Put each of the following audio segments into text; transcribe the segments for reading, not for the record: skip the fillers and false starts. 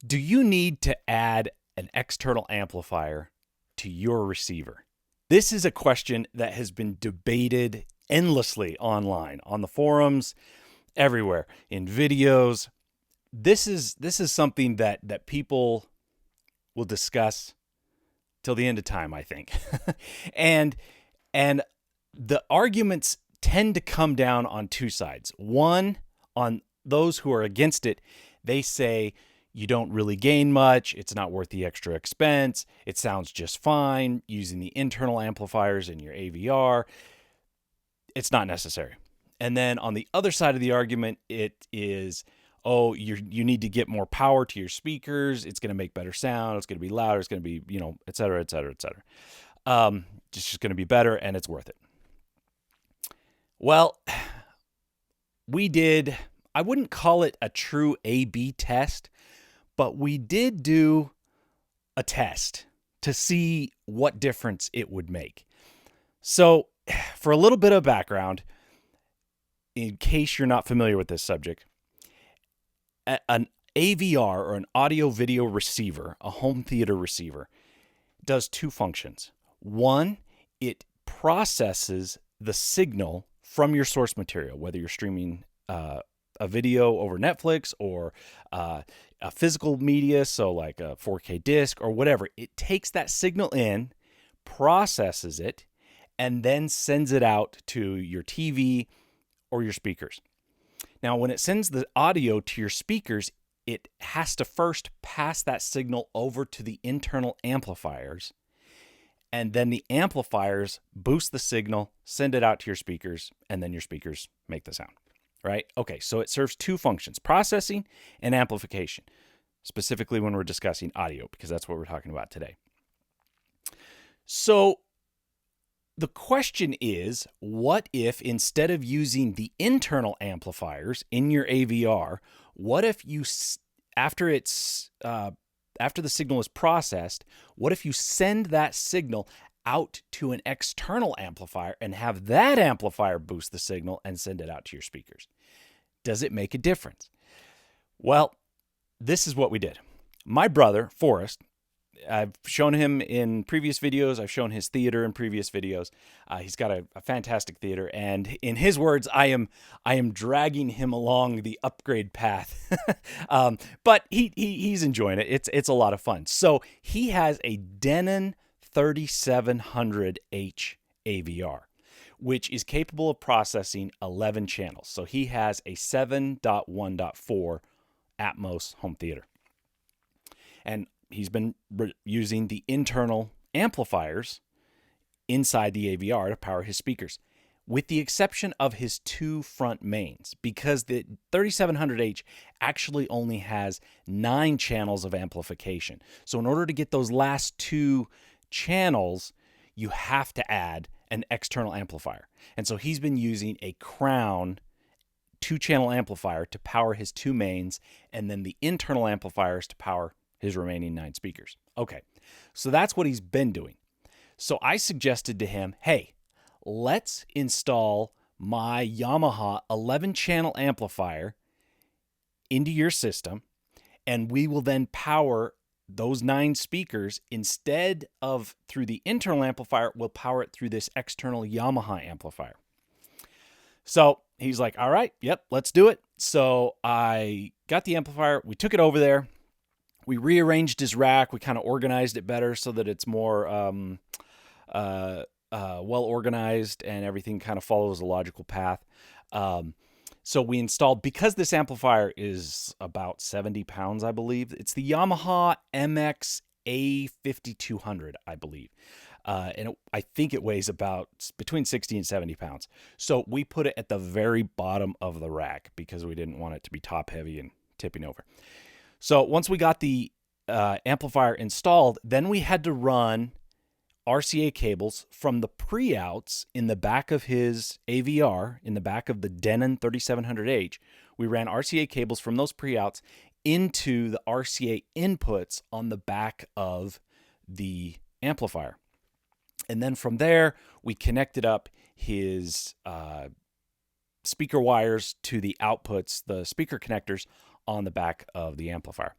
Do you need to add an external amplifier to your receiver? This is a question that has been debated endlessly online, on the forums, everywhere, in videos. This is something that people will discuss till the end of time, I think. and and the arguments tend to come down on two sides. One, on those who are against it, they say you don't really gain much. It's not worth the extra expense. It sounds just fine using the internal amplifiers in your AVR. It's not necessary. And then on the other side of the argument, it is, oh, you need to get more power to your speakers. It's going to make better sound. It's going to be louder. It's going to be, et cetera, et cetera, et cetera. It's just going to be better, and it's worth it. Well, I wouldn't call it a true A/B test, but we did do a test to see what difference it would make. So, for a little bit of background, in case you're not familiar with this subject, an AVR, or an audio video receiver, a home theater receiver, does two functions. One, it processes the signal from your source material, whether you're streaming a video over Netflix or a physical media, so like a 4K disc or whatever. It takes that signal in, processes it, and then sends it out to your TV or your speakers. Now, when it sends the audio to your speakers, it has to first pass that signal over to the internal amplifiers, and then the amplifiers boost the signal, send it out to your speakers, and then your speakers make the sound, right? Okay, so it serves two functions, processing and amplification, specifically when we're discussing audio, because that's what we're talking about today. So the question is, what if instead of using the internal amplifiers in your AVR, what if you, after the signal is processed, what if you send that signal out to an external amplifier and have that amplifier boost the signal and send it out to your speakers? Does it make a difference? Well, this is what we did. My brother, Forrest, I've shown him in previous videos. I've shown his theater in previous videos. He's got a fantastic theater, and in his words, I am dragging him along the upgrade path. But he's enjoying it. It's a lot of fun. So he has a Denon 3700H AVR, which is capable of processing 11 channels. So he has a 7.1.4 Atmos home theater, and he's been using the internal amplifiers inside the AVR to power his speakers, with the exception of his two front mains, because the 3700H actually only has 9 channels of amplification. So in order to get those last 2 channels, you have to add an external amplifier. And so he's been using a Crown 2-channel amplifier to power his 2 mains, and then the internal amplifiers to power his remaining 9 speakers. Okay, so that's what he's been doing. So I suggested to him, hey, let's install my Yamaha 11-channel amplifier into your system, and we will then power those 9 speakers. Instead of through the internal amplifier, we'll power it through this external Yamaha amplifier. So he's like, all right, yep, let's do it. So I got the amplifier, we took it over there. We rearranged his rack. We kind of organized it better so that it's more well organized, and everything kind of follows a logical path. So we installed, because this amplifier is about 70 pounds, I believe. It's the Yamaha MX A5200, I believe. I think it weighs about between 60 and 70 pounds. So we put it at the very bottom of the rack because we didn't want it to be top heavy and tipping over. So once we got the amplifier installed, then we had to run RCA cables from the pre-outs in the back of his AVR, in the back of the Denon 3700H. We ran RCA cables from those pre-outs into the RCA inputs on the back of the amplifier. And then from there, we connected up his speaker wires to the outputs, the speaker connectors on the back of the amplifier.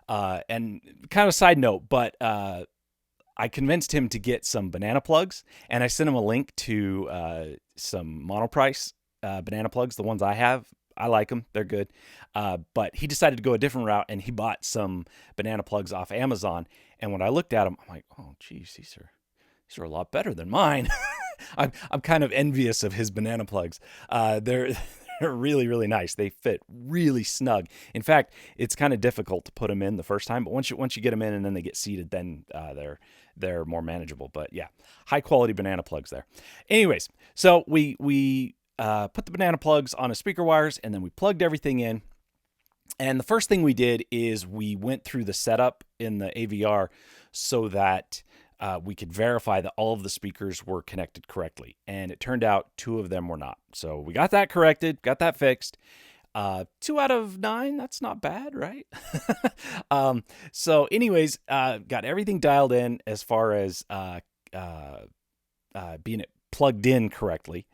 And kind of a side note, but I convinced him to get some banana plugs, and I sent him a link to some Monoprice banana plugs, the ones I have. I like them. They're good. But he decided to go a different route, and he bought some banana plugs off Amazon. And when I looked at them, I'm like, oh, geez, these are a lot better than mine. I'm kind of envious of his banana plugs. They're really, really nice. They fit really snug. In fact, it's kind of difficult to put them in the first time, but once you get them in and then they get seated, then they're more manageable. But yeah, high quality banana plugs there. Anyways, so we put the banana plugs on his speaker wires, and then we plugged everything in. And the first thing we did is we went through the setup in the AVR so that we could verify that all of the speakers were connected correctly. And it turned out 2 of them were not. So we got that corrected, got that fixed. 2 out of 9, that's not bad, right? So anyways, got everything dialed in as far as being plugged in correctly.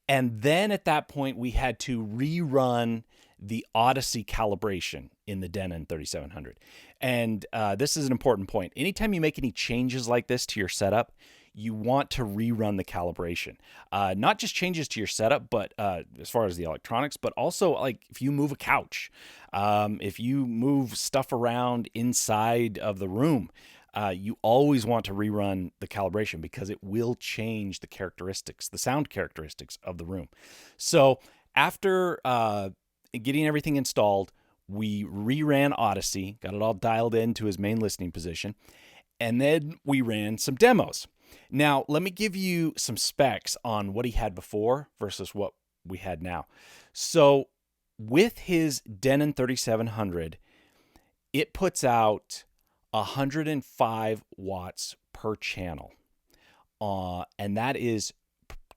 And then at that point, we had to rerun the Odyssey calibration in the Denon 3700. And this is an important point. Anytime you make any changes like this to your setup, you want to rerun the calibration. Not just changes to your setup, but as far as the electronics, but also like if you move a couch, if you move stuff around inside of the room, you always want to rerun the calibration because it will change the characteristics, the sound characteristics of the room. So after getting everything installed, we reran Odyssey, got it all dialed into his main listening position, and then we ran some demos. Now, let me give you some specs on what he had before versus what we had now. So with his Denon 3700, it puts out 105 watts per channel. And that is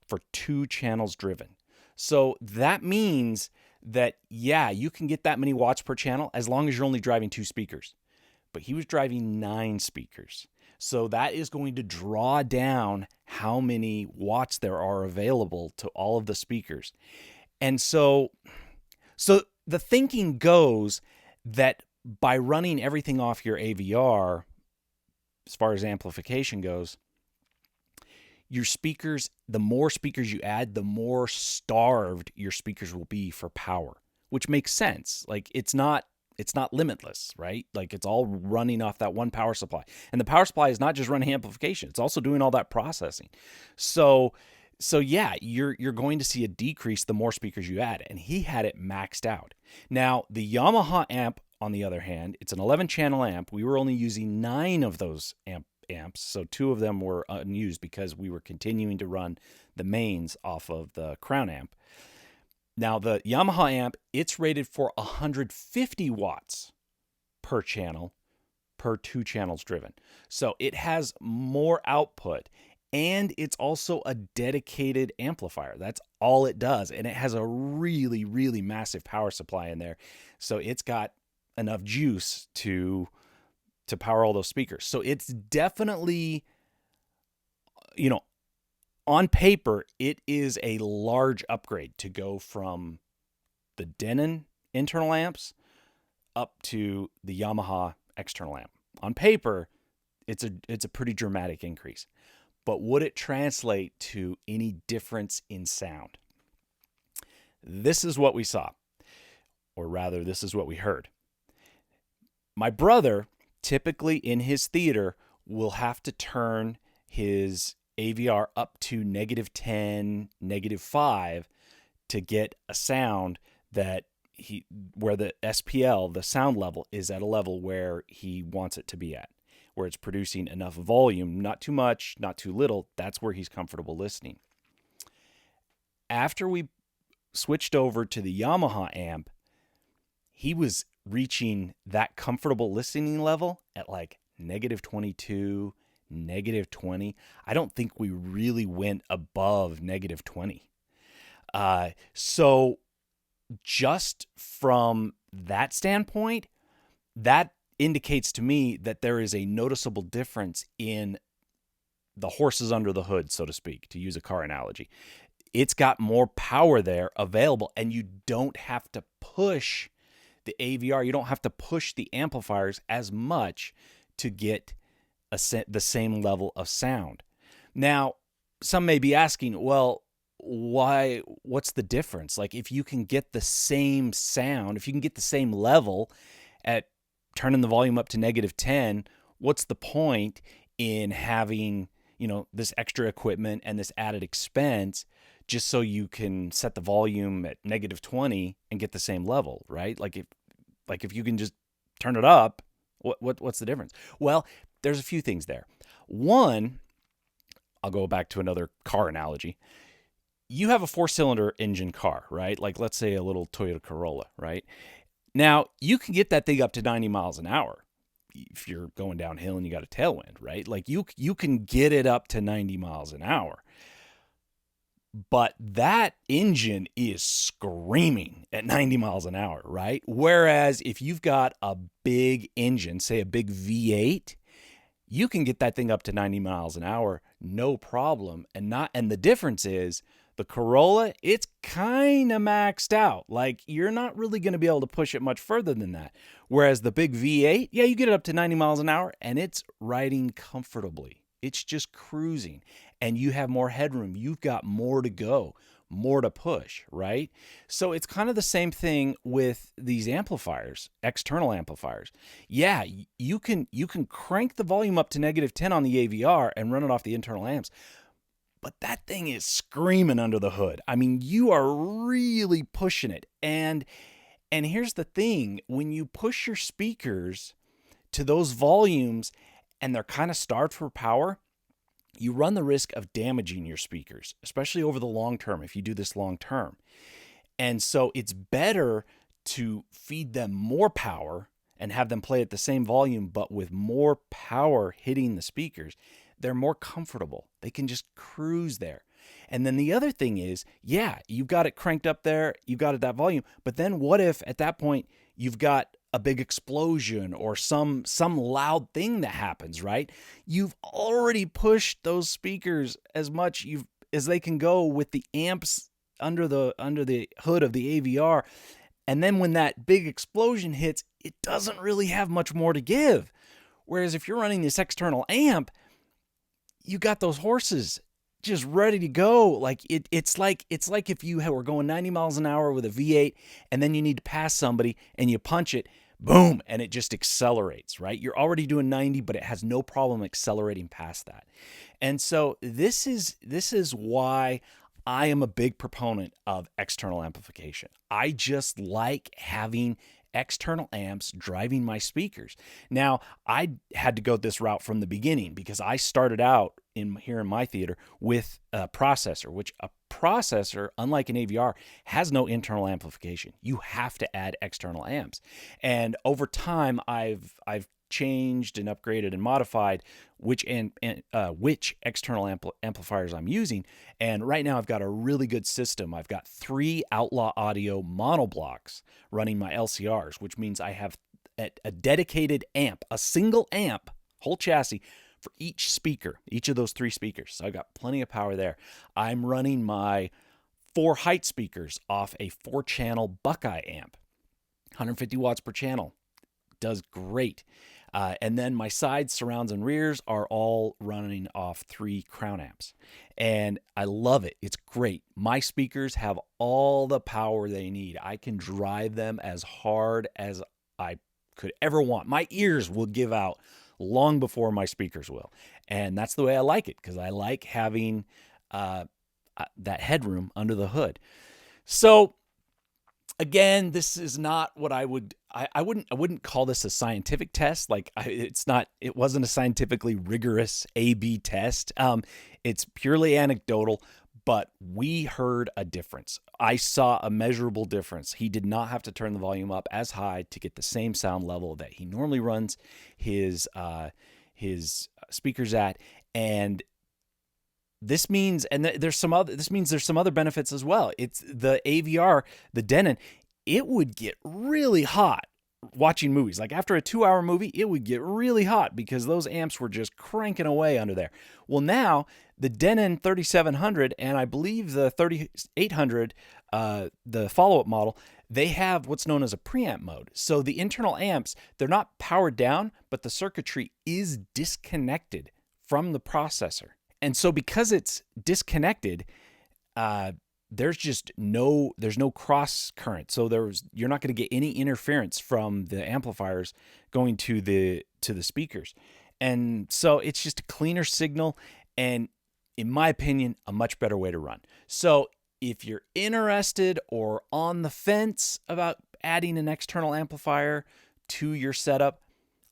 for 2 channels driven. So that means that, yeah, you can get that many watts per channel as long as you're only driving 2 speakers. But he was driving 9 speakers. So that is going to draw down how many watts there are available to all of the speakers. And so the thinking goes that by running everything off your AVR, as far as amplification goes, your speakers, the more speakers you add, the more starved your speakers will be for power, which makes sense. Like it's not limitless, right? Like it's all running off that one power supply. And the power supply is not just running amplification, it's also doing all that processing. So yeah, you're going to see a decrease the more speakers you add, and he had it maxed out. Now, the Yamaha amp, on the other hand, it's an 11-channel amp. We were only using 9 of those amps, so 2 of them were unused because we were continuing to run the mains off of the Crown amp. Now, the Yamaha amp, it's rated for 150 watts per channel per 2 channels driven. So it has more output, and it's also a dedicated amplifier. That's all it does, and it has a really, really massive power supply in there. So it's got enough juice to power all those speakers. So it's definitely, on paper, it is a large upgrade to go from the Denon internal amps up to the Yamaha external amp. On paper, it's a pretty dramatic increase. But would it translate to any difference in sound? This is what we saw, or rather, this is what we heard. My brother, typically in his theater, will have to turn his AVR up to -10, -5 to get a sound where the SPL, the sound level, is at a level where he wants it to be at, where it's producing enough volume, not too much, not too little. That's where he's comfortable listening. After we switched over to the Yamaha amp, he was reaching that comfortable listening level at like -22, -20. I don't think we really went above -20. So just from that standpoint, that indicates to me that there is a noticeable difference in the horses under the hood, so to speak, to use a car analogy. It's got more power there available, and you don't have to push the AVR, you don't have to push the amplifiers as much to get the same level of sound. Now, some may be asking, well, why? What's the difference? Like, if you can get the same sound, if you can get the same level at turning the volume up to -10, what's the point in having, this extra equipment and this added expense just so you can set the volume at -20 and get the same level, right? Like if you can just turn it up, what's the difference? Well, there's a few things there. One, I'll go back to another car analogy. You have a 4-cylinder engine car, right? Like, let's say a little Toyota Corolla, right? Now, you can get that thing up to 90 miles an hour if you're going downhill and you got a tailwind, right? Like, you can get it up to 90 miles an hour. But that engine is screaming at 90 miles an hour, right? Whereas if you've got a big engine, say a big V8, you can get that thing up to 90 miles an hour, no problem. And the difference is the Corolla, it's kind of maxed out. Like, you're not really going to be able to push it much further than that. Whereas the big V8, yeah, you get it up to 90 miles an hour and it's riding comfortably. It's just cruising and you have more headroom. You've got more to go, more to push, right? So it's kind of the same thing with these amplifiers, external amplifiers. Yeah, you can crank the volume up to -10 on the AVR and run it off the internal amps. But that thing is screaming under the hood. I mean, you are really pushing it. And here's the thing, when you push your speakers to those volumes and they're kind of starved for power, you run the risk of damaging your speakers, especially over the long term if you do this long term. And so it's better to feed them more power and have them play at the same volume, but with more power hitting the speakers. They're more comfortable. They can just cruise there. And then the other thing is, yeah, you've got it cranked up there, you've got it that volume, but then what if at that point you've got a big explosion or some loud thing that happens, right? You've already pushed those speakers as much as they can go with the amps under the hood of the AVR. And then when that big explosion hits, it doesn't really have much more to give. Whereas if you're running this external amp, you got those horses just ready to go. Like it's like if you were going 90 miles an hour with a V8 and then you need to pass somebody and you punch it, boom, and it just accelerates, right? You're already doing 90, but it has no problem accelerating past that. And so this is why I am a big proponent of external amplification. I just like having external amps driving my speakers. Now, I had to go this route from the beginning because I started out here in my theater with a processor, which a processor, unlike an AVR, has no internal amplification. You have to add external amps. And over time, I've changed and upgraded and modified which external amplifiers I'm using. And right now I've got a really good system. I've got 3 Outlaw Audio monoblocks running my LCRs, which means I have a dedicated amp, a single amp, whole chassis for each speaker, each of those 3 speakers. So I've got plenty of power there. I'm running my 4 height speakers off a 4-channel Buckeye amp, 150 watts per channel. Does great. And then my sides, surrounds, and rears are all running off 3 Crown amps. And I love it. It's great. My speakers have all the power they need. I can drive them as hard as I could ever want. My ears will give out long before my speakers will. And that's the way I like it, because I like having that headroom under the hood. So again, this is not what I wouldn't call this a scientific test. Like it wasn't a scientifically rigorous A/B test. It's purely anecdotal, but we heard a difference. I saw a measurable difference. He did not have to turn the volume up as high to get the same sound level that he normally runs his speakers at. And this means, there's some other benefits as well. It's the AVR, the Denon, it would get really hot watching movies. Like after a 2-hour movie, it would get really hot because those amps were just cranking away under there. Well, now the Denon 3700 and I believe the 3800, the follow-up model, they have what's known as a preamp mode. So the internal amps, they're not powered down, but the circuitry is disconnected from the processor. And so because it's disconnected, there's no cross current. So you're not going to get any interference from the amplifiers going to the speakers. And so it's just a cleaner signal, and in my opinion, a much better way to run. So if you're interested or on the fence about adding an external amplifier to your setup,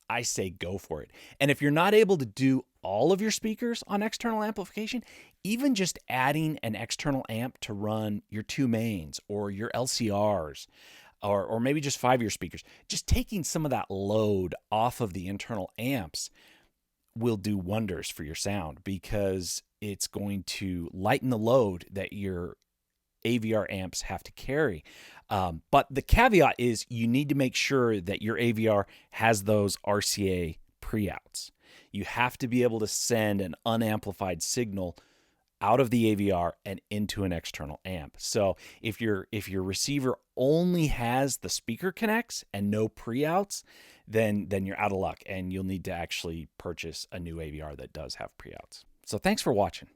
I say go for it. And if you're not able to do all of your speakers on external amplification, even just adding an external amp to run your two mains or your LCRs, or maybe just 5-ear speakers, just taking some of that load off of the internal amps will do wonders for your sound, because it's going to lighten the load that your AVR amps have to carry. But the caveat is you need to make sure that your AVR has those RCA pre-outs. You have to be able to send an unamplified signal out of the AVR and into an external amp. So if your receiver only has the speaker connects and no pre-outs, then you're out of luck, and you'll need to actually purchase a new AVR that does have pre-outs. So thanks for watching.